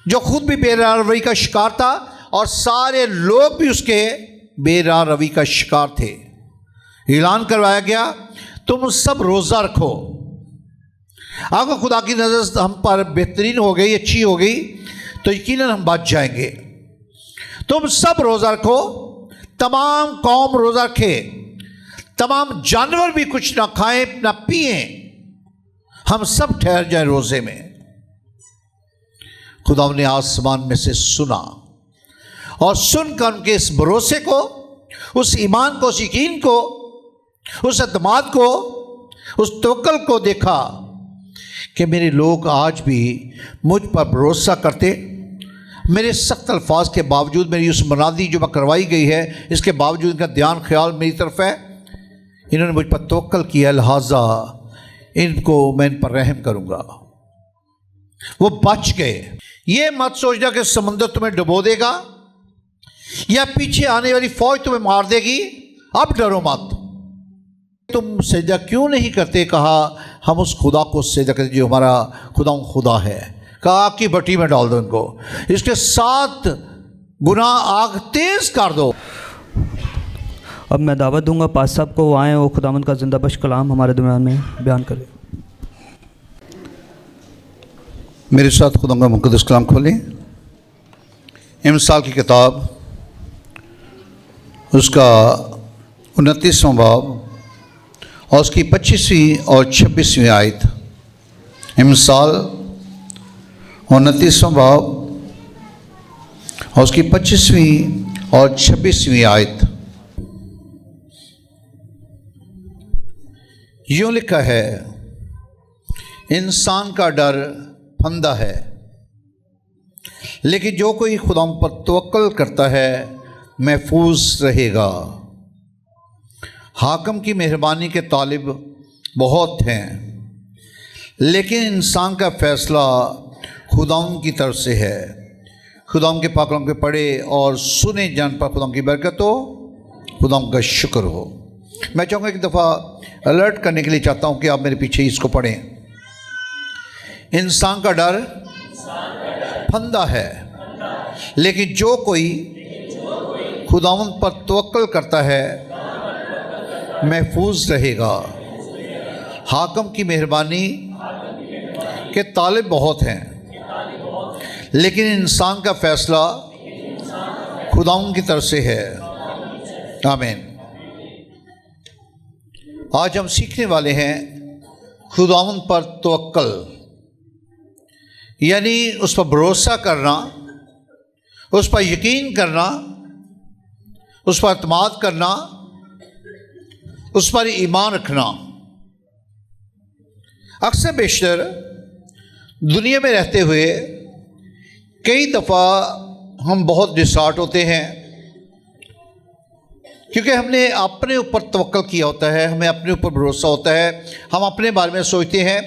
جو خود بھی بے راہ روی کا شکار تھا اور سارے لوگ بھی اس کے بے راہ روی کا شکار تھے۔ اعلان کروایا گیا تم سب روزہ رکھو۔ اگر خدا کی نظر ہم پر بہترین ہو گئی، اچھی ہو گئی، تو یقیناً ہم بچ جائیں گے۔ تم سب روزہ رکھو، تمام قوم روزہ رکھے، تمام جانور بھی کچھ نہ کھائیں نہ پئیں، ہم سب ٹھہر جائیں روزے میں۔ خدا نے آسمان میں سے سنا اور سن کر ان کے اس بھروسے کو، اس ایمان کو، اس یقین کو، اس اعتماد کو، اس توکل کو دیکھا کہ میرے لوگ آج بھی مجھ پر بھروسہ کرتے، میرے سخت الفاظ کے باوجود، میری اس منادی جو میں کروائی گئی ہے اس کے باوجود ان کا دھیان خیال میری طرف ہے، انہوں نے مجھ پر توکل کیا، لہٰذا ان کو میں ان پر رحم کروں گا۔ وہ بچ گئے۔ یہ مت سوچنا کہ سمندر تمہیں ڈبو دے گا یا پیچھے آنے والی فوج تمہیں مار دے گی، اب ڈرو مت۔ تم سجدہ کیوں نہیں کرتے؟ کہا ہم اس خدا کو سجدہ کرتے جو ہمارا خدا ہے۔ کہا آگ کی بھٹی میں ڈال دو ان کو، اس کے ساتھ گناہ آگ تیز کر دو۔ اب میں دعوت دوں گا پاس صاحب کو، وہ آئیں، وہ خداوند کا زندہ بخش کلام ہمارے درمیان میں بیان کریں۔ میرے ساتھ خدا کا مقدس کلام کھولیں، امثال کی کتاب، اس کا 29واں باب اور اس کی 25ویں اور 26ویں آیت۔ امثال 29واں باب اور اس کی 25ویں اور 26ویں آیت۔ یوں لکھا ہے، انسان کا ڈر پھندہ ہے، لیکن جو کوئی خدا پر توکل کرتا ہے محفوظ رہے گا۔ حاکم کی مہربانی کے طالب بہت ہیں، لیکن انسان کا فیصلہ خداوند کی طرف سے ہے۔ خداوند کے پاک کلام کے پڑھے اور سنے جان پر خداوند کی برکت ہو، خداوند کا شکر ہو۔ میں چاہوں گا ایک دفعہ الرٹ کرنے کے لیے چاہتا ہوں کہ آپ میرے پیچھے اس کو پڑھیں۔ انسان کا ڈر پھندہ ہے، لیکن جو کوئی خداوند پر توکل کرتا ہے محفوظ رہے گا۔ حاکم کی مہربانی کے طالب بہت ہیں، لیکن انسان کا فیصلہ خداوند کی طرف سے ہے۔ آمین۔ آج ہم سیکھنے والے ہیں خداوند پر توکل، یعنی اس پر بھروسہ کرنا، اس پر یقین کرنا، اس پر اعتماد کرنا، اس پر ایمان رکھنا۔ اکثر بیشتر دنیا میں رہتے ہوئے کئی دفعہ ہم بہت ڈسہارٹ ہوتے ہیں، کیونکہ ہم نے اپنے اوپر توکل کیا ہوتا ہے، ہمیں اپنے اوپر بھروسہ ہوتا ہے، ہم اپنے بارے میں سوچتے ہیں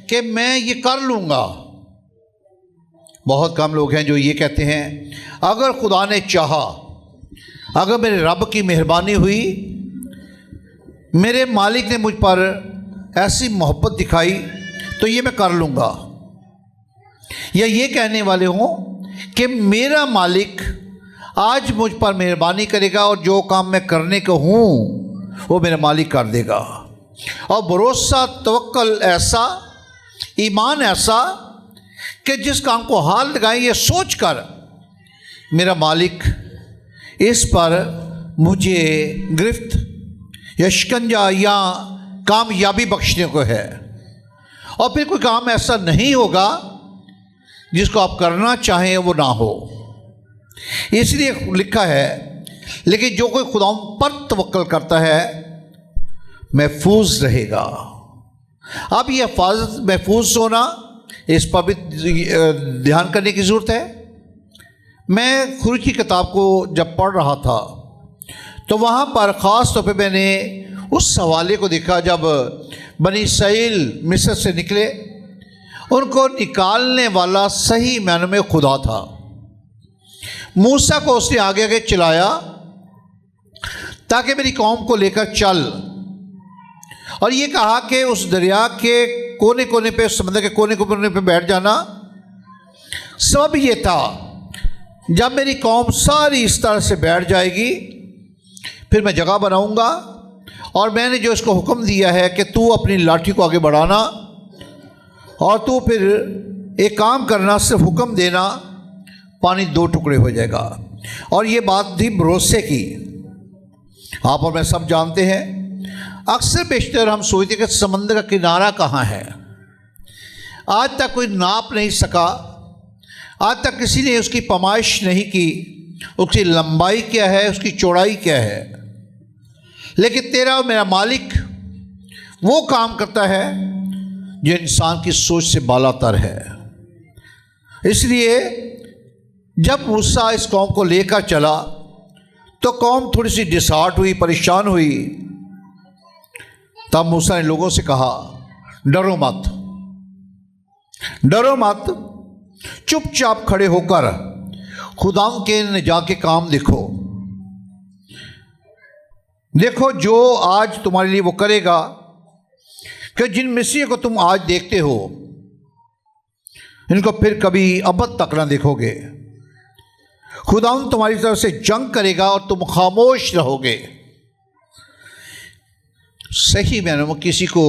کہ میں یہ کر لوں گا۔ بہت کم لوگ ہیں جو یہ کہتے ہیں اگر خدا نے چاہا، اگر میرے رب کی مہربانی ہوئی، میرے مالک نے مجھ پر ایسی محبت دکھائی تو یہ میں کر لوں گا۔ یا یہ کہنے والے ہوں کہ میرا مالک آج مجھ پر مہربانی کرے گا اور جو کام میں کرنے کو ہوں وہ میرا مالک کر دے گا۔ اور بھروسہ، توکل ایسا، ایمان ایسا کہ جس کام کو ہاتھ لگائیں یہ سوچ کر میرا مالک اس پر مجھے گرفت یا شکنجہ یا کامیابی بخشنے کو ہے۔ اور پھر کوئی کام ایسا نہیں ہوگا جس کو آپ کرنا چاہیں وہ نہ ہو۔ اس لیے لکھا ہے لیکن جو کوئی خدا پر توکل کرتا ہے محفوظ رہے گا۔ اب یہ حفاظت، محفوظ ہونا، اس پر بھی دھیان کرنے کی ضرورت ہے۔ میں خروج کی کتاب کو جب پڑھ رہا تھا تو وہاں پر خاص طور پہ میں نے اس حوالے کو دیکھا جب بنی اسرائیل مصر سے نکلے، ان کو نکالنے والا صحیح معنوں میں خدا تھا۔ موسیٰ کو اس نے آگے آگے چلایا تاکہ میری قوم کو لے کر چل، اور یہ کہا کہ اس دریا کے کونے کونے پہ، سمندر کے کونے کونے پہ بیٹھ جانا، سبب یہ تھا جب میری قوم ساری اس طرح سے بیٹھ جائے گی پھر میں جگہ بناؤں گا، اور میں نے جو اس کو حکم دیا ہے کہ تو اپنی لاٹھی کو آگے بڑھانا اور تو پھر ایک کام کرنا، صرف حکم دینا، پانی 2 ٹکڑے ہو جائے گا۔ اور یہ بات تھی بھروسے کی۔ آپ اور میں سب جانتے ہیں، اکثر بیشتر ہم سوچتے کہ سمندر کا کنارہ کہاں ہے، آج تک کوئی ناپ نہیں سکا، آج تک کسی نے اس کی پیمائش نہیں کی، اس کی لمبائی کیا ہے، اس کی چوڑائی کیا ہے، لیکن تیرا اور میرا مالک وہ کام کرتا ہے جو انسان کی سوچ سے بالا تر ہے۔ اس لیے جب موسیٰ اس قوم کو لے کر چلا تو قوم تھوڑی سی ڈسہارٹ ہوئی، پریشان ہوئی۔ تب موسیٰ نے لوگوں سے کہا، ڈرو مت، ڈرو مت، چپ چاپ کھڑے ہو کر خدا کے نجات کے کام دیکھو۔ دیکھو جو آج تمہارے لیے وہ کرے گا کہ جن مصریوں کو تم آج دیکھتے ہو ان کو پھر کبھی ابد تک نہ دیکھو گے۔ خدا تمہاری طرف سے جنگ کرے گا اور تم خاموش رہو گے۔ صحیح میں نے کسی کو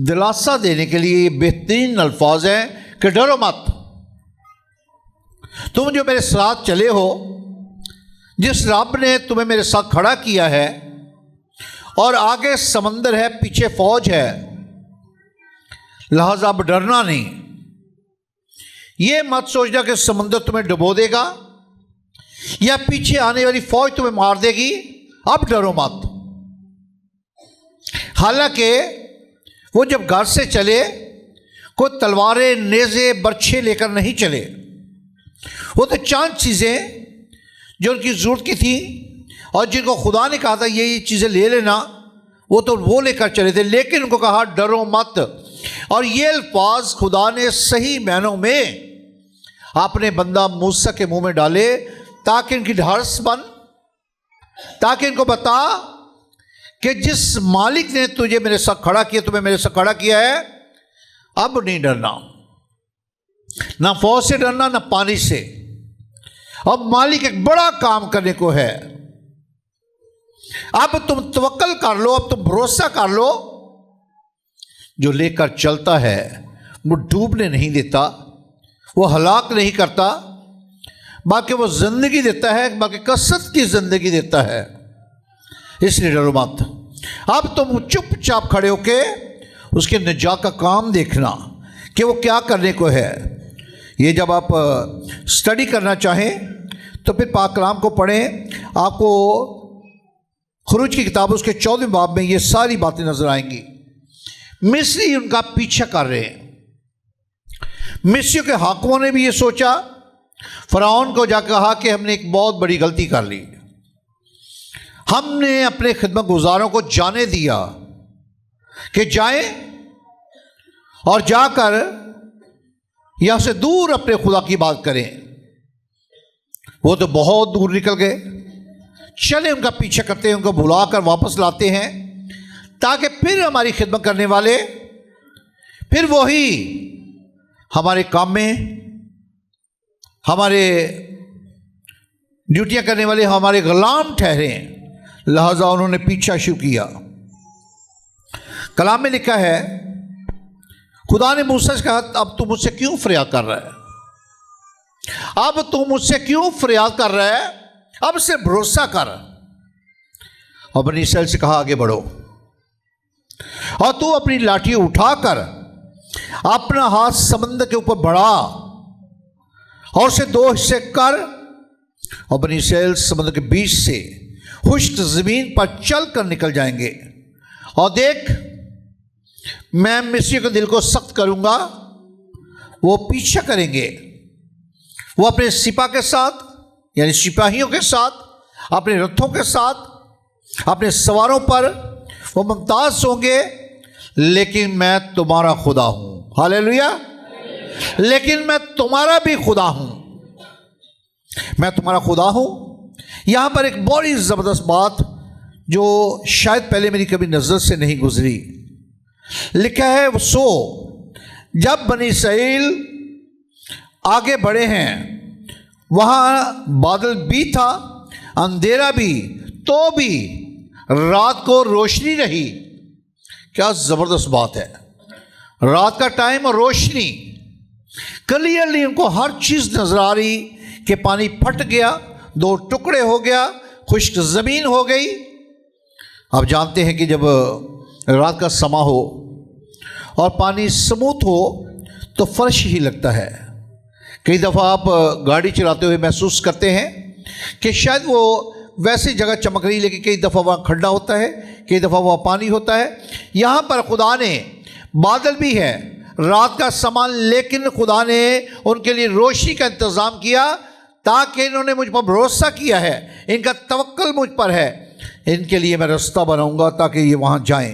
دلاسا دینے کے لیے یہ بہترین الفاظ ہیں کہ ڈرو مت، تم جو میرے ساتھ چلے ہو، جس رب نے تمہیں میرے ساتھ کھڑا کیا ہے، اور آگے سمندر ہے، پیچھے فوج ہے، لہذا اب ڈرنا نہیں۔ یہ مت سوچنا کہ سمندر تمہیں ڈبو دے گا یا پیچھے آنے والی فوج تمہیں مار دے گی، اب ڈرو مت۔ حالانکہ وہ جب گھر سے چلے کوئی تلواریں، نیزے، برچھے لے کر نہیں چلے، وہ تو چند چیزیں جو ان کی ضرورت کی تھی اور جن کو خدا نے کہا تھا یہ چیزیں لے لینا، وہ تو وہ لے کر چلے تھے، لیکن ان کو کہا ڈرو مت۔ اور یہ الفاظ خدا نے صحیح معنوں میں اپنے بندہ موسیٰ کے منہ میں ڈالے تاکہ ان کی ڈھارس بن، تاکہ ان کو بتا کہ جس مالک نے تجھے میرے ساتھ کھڑا کیا، تمہیں میرے ساتھ کھڑا کیا ہے، اب نہیں ڈرنا، نہ فوج سے ڈرنا، نہ پانی سے۔ اب مالک ایک بڑا کام کرنے کو ہے، اب تم توکل کر لو، اب تم بھروسہ کر لو۔ جو لے کر چلتا ہے وہ ڈوبنے نہیں دیتا، وہ ہلاک نہیں کرتا، بلکہ وہ زندگی دیتا ہے، بلکہ کثرت کی زندگی دیتا ہے۔ اس لیے ڈرو مت۔ اب تم چپ چاپ کھڑے ہو کے اس کے نجات کا کام دیکھنا کہ وہ کیا کرنے کو ہے۔ یہ جب آپ اسٹڈی کرنا چاہیں تو پھر پاک کلام کو پڑھیں، آپ کو خروج کی کتاب اس کے 14 باب میں یہ ساری باتیں نظر آئیں گی۔ مصری ان کا پیچھا کر رہے ہیں۔ مصریوں کے حاکموں نے بھی یہ سوچا، فرعون کو جا کہا کہ ہم نے ایک بہت بڑی غلطی کر لی، ہم نے اپنے خدمت گزاروں کو جانے دیا کہ جائیں اور جا کر یہاں سے دور اپنے خدا کی بات کریں۔ وہ تو بہت دور نکل گئے، چلے ان کا پیچھا کرتے ہیں، ان کو بھلا کر واپس لاتے ہیں تاکہ پھر ہماری خدمت کرنے والے، پھر وہی ہمارے کام میں، ہمارے ڈیوٹیاں کرنے والے ہمارے غلام ٹھہریں۔ لہذا انہوں نے پیچھا شروع کیا۔ کلام میں لکھا ہے، خدا نے موسیٰ سے کہا اب تو مجھ سے کیوں فریاد کر رہا ہے، اب تو مجھ سے کیوں فریاد کر رہا ہے، اب سے بھروسہ کر۔ اور بنی اسرائیل سے کہا آگے بڑھو، اور تو اپنی لاٹھی اٹھا کر اپنا ہاتھ سمندر کے اوپر بڑھا اور اسے 2 حصے کر، اور بنی اسرائیل سمندر کے بیچ سے خشک زمین پر چل کر نکل جائیں گے۔ اور دیکھ، میں مصریوں کے دل کو سخت کروں گا، وہ پیچھا کریں گے، وہ اپنے سپاہ کے ساتھ، یعنی سپاہیوں کے ساتھ، اپنے رتھوں کے ساتھ، اپنے سواروں پر وہ ممتاز ہوں گے، لیکن میں تمہارا خدا ہوں۔ ہاللیلویا۔ لیکن میں تمہارا بھی خدا ہوں، میں تمہارا خدا ہوں۔ یہاں پر ایک بڑی زبردست بات جو شاید پہلے میری کبھی نظر سے نہیں گزری، لکھا ہے سو جب بنی اسرائیل آگے بڑھے ہیں، وہاں بادل بھی تھا، اندھیرا بھی، تو بھی رات کو روشنی رہی۔ کیا زبردست بات ہے، رات کا ٹائم اور روشنی، کلیئرلی ان کو ہر چیز نظر آ رہی کہ پانی پھٹ گیا، دو ٹکڑے ہو گیا، خشک زمین ہو گئی۔ آپ جانتے ہیں کہ جب رات کا سما ہو اور پانی سموتھ ہو تو فرش ہی لگتا ہے۔ کئی دفعہ آپ گاڑی چلاتے ہوئے محسوس کرتے ہیں کہ شاید وہ ویسی جگہ چمک رہی، لیکن کئی دفعہ وہاں کھڈا ہوتا ہے، کئی دفعہ وہاں پانی ہوتا ہے۔ یہاں پر خدا نے بادل بھی ہے، رات کا سما، لیکن خدا نے ان کے لیے روشنی کا انتظام کیا تاکہ انہوں نے مجھ پر بھروسہ کیا ہے، ان کا توکل مجھ پر ہے، ان کے لیے میں راستہ بناؤں گا تاکہ یہ وہاں جائیں۔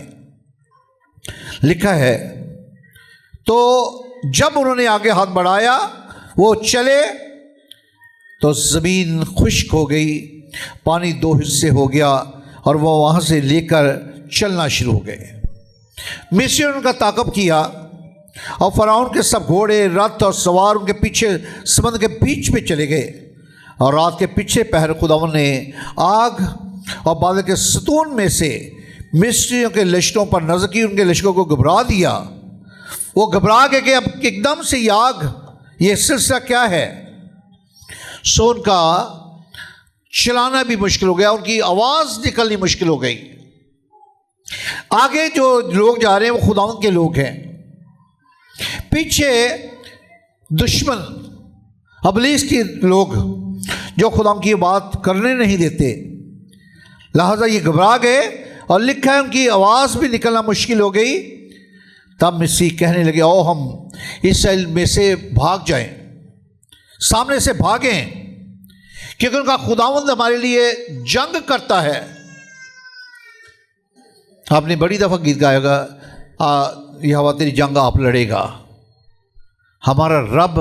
لکھا ہے تو جب انہوں نے آگے ہاتھ بڑھایا، وہ چلے تو زمین خشک ہو گئی، پانی دو حصے ہو گیا اور وہ وہاں سے لے کر چلنا شروع ہو گئے۔ مصریوں نے ان کا تعاقب کیا اور فرعون کے سب گھوڑے، رتھ اور سوار ان کے پیچھے سمندر کے بیچ میں چلے گئے، اور رات کے پچھلے پہر خداوند نے آگ اور بادل کے ستون میں سے مصریوں کے لشکروں پر نظر کی، ان کے لشکروں کو گھبرا دیا۔ وہ گھبرا گئے کہ اب ایک دم سے یہ آگ، یہ سلسلہ کیا ہے؟ سو ان کا چلانا بھی مشکل ہو گیا، ان کی آواز نکلنی مشکل ہو گئی۔ آگے جو لوگ جا رہے ہیں وہ خداوند کے لوگ ہیں، پیچھے دشمن ابلیس کے لوگ جو خداوند کی بات کرنے نہیں دیتے، لہذا یہ گھبرا گئے، اور لکھا ہے ان کی آواز بھی نکلنا مشکل ہو گئی۔ تب مصری کہنے لگے او ہم اسرائیل میں سے بھاگ جائیں، سامنے سے بھاگیں، کیونکہ ان کا خداوند ہمارے لیے جنگ کرتا ہے۔ آپ نے بڑی دفعہ گیت گایا گا، یہوہ تیری جنگ آپ لڑے گا۔ ہمارا رب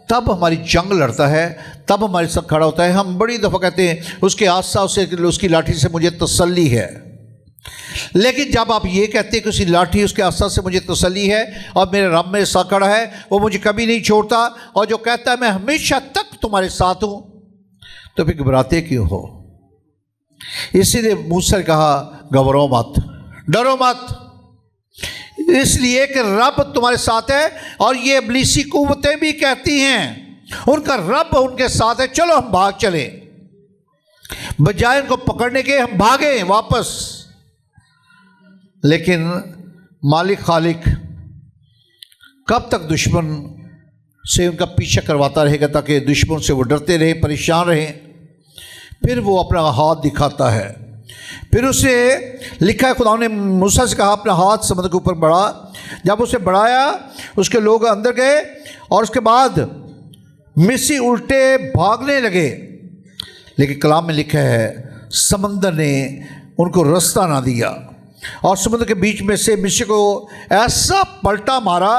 تب ہماری جنگ لڑتا ہے، تب ہمارے ساتھ کھڑا ہوتا ہے۔ ہم بڑی دفعہ کہتے ہیں اس کے آسا سے، اس کی لاٹھی سے مجھے تسلی ہے، لیکن جب آپ یہ کہتے ہیں کہ اس کی لاٹھی، اس کے آسا سے مجھے تسلی ہے اور میرے رب میرے ساتھ کھڑا ہے، وہ مجھے کبھی نہیں چھوڑتا، اور جو کہتا ہے میں ہمیشہ تک تمہارے ساتھ ہوں، تو پھر گھبراتے کیوں ہو؟ اسی لیے موسیٰ نے کہا گھبراؤ مت، ڈرو مت، اس لیے کہ رب تمہارے ساتھ ہے۔ اور یہ ابلیسی قوتیں بھی کہتی ہیں ان کا رب ان کے ساتھ ہے، چلو ہم بھاگ چلیں، بجائے ان کو پکڑنے کے ہم بھاگیں واپس۔ لیکن مالک خالق کب تک دشمن سے ان کا پیچھا کرواتا رہے گا تاکہ دشمن سے وہ ڈرتے رہیں، پریشان رہیں؟ پھر وہ اپنا ہاتھ دکھاتا ہے۔ پھر اسے لکھا ہے خدا نے موسیٰ سے کہا اپنا ہاتھ سمندر کے اوپر بڑھا۔ جب اسے بڑھایا اس کے لوگ اندر گئے، اور اس کے بعد مصری الٹے بھاگنے لگے، لیکن کلام میں لکھا ہے سمندر نے ان کو رستہ نہ دیا، اور سمندر کے بیچ میں سے مصری کو ایسا پلٹا مارا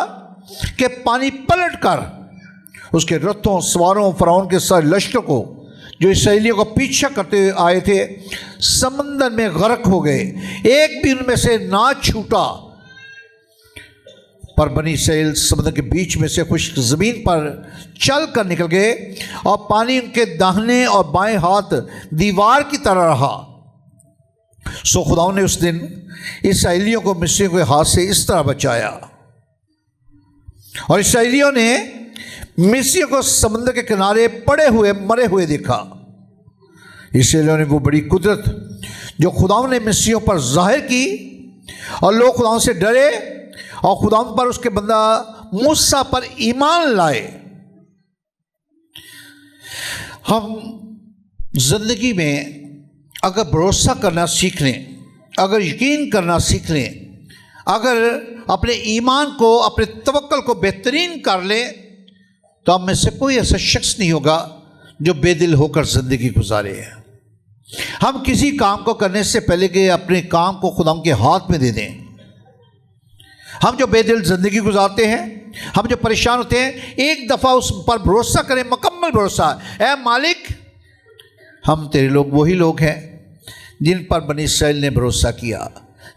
کہ پانی پلٹ کر اس کے رتھوں، سواروں، فرعون کے سارے لشکر کو جو اسرائیلیوں کا پیچھا کرتے ہوئے آئے تھے سمندر میں غرق ہو گئے، ایک بھی ان میں سے نہ چھوٹا۔ پر بنی اسرائیل سمندر کے بیچ میں سے خشک زمین پر چل کر نکل گئے، اور پانی ان کے داہنے اور بائیں ہاتھ دیوار کی طرح رہا۔ سو خداوند نے اس دن اسرائیلیوں کو مصریوں کے ہاتھ سے اس طرح بچایا، اور اسرائیلیوں نے مصریوں کو سمندر کے کنارے پڑے ہوئے مرے ہوئے دیکھا۔ اسرائیلیوں نے وہ بڑی قدرت جو خداوند نے مصریوں پر ظاہر کی، اور لوگ خداوند سے ڈرے اور خداوند پر اس کے بندہ موسیٰ پر ایمان لائے۔ ہم زندگی میں اگر بھروسہ کرنا سیکھ لیں، اگر یقین کرنا سیکھ لیں، اگر اپنے ایمان کو، اپنے توکل کو بہترین کر لیں، تو ہم میں سے کوئی ایسا شخص نہیں ہوگا جو بے دل ہو کر زندگی گزارے ہے۔ ہم کسی کام کو کرنے سے پہلے کہ اپنے کام کو خدا کے ہاتھ میں دے دیں۔ ہم جو بے دل زندگی گزارتے ہیں، ہم جو پریشان ہوتے ہیں، ایک دفعہ اس پر بھروسہ کریں، مکمل بھروسہ، اے مالک ہم تیرے لوگ وہی لوگ ہیں جن پر بنی اسرائیل نے بھروسہ کیا،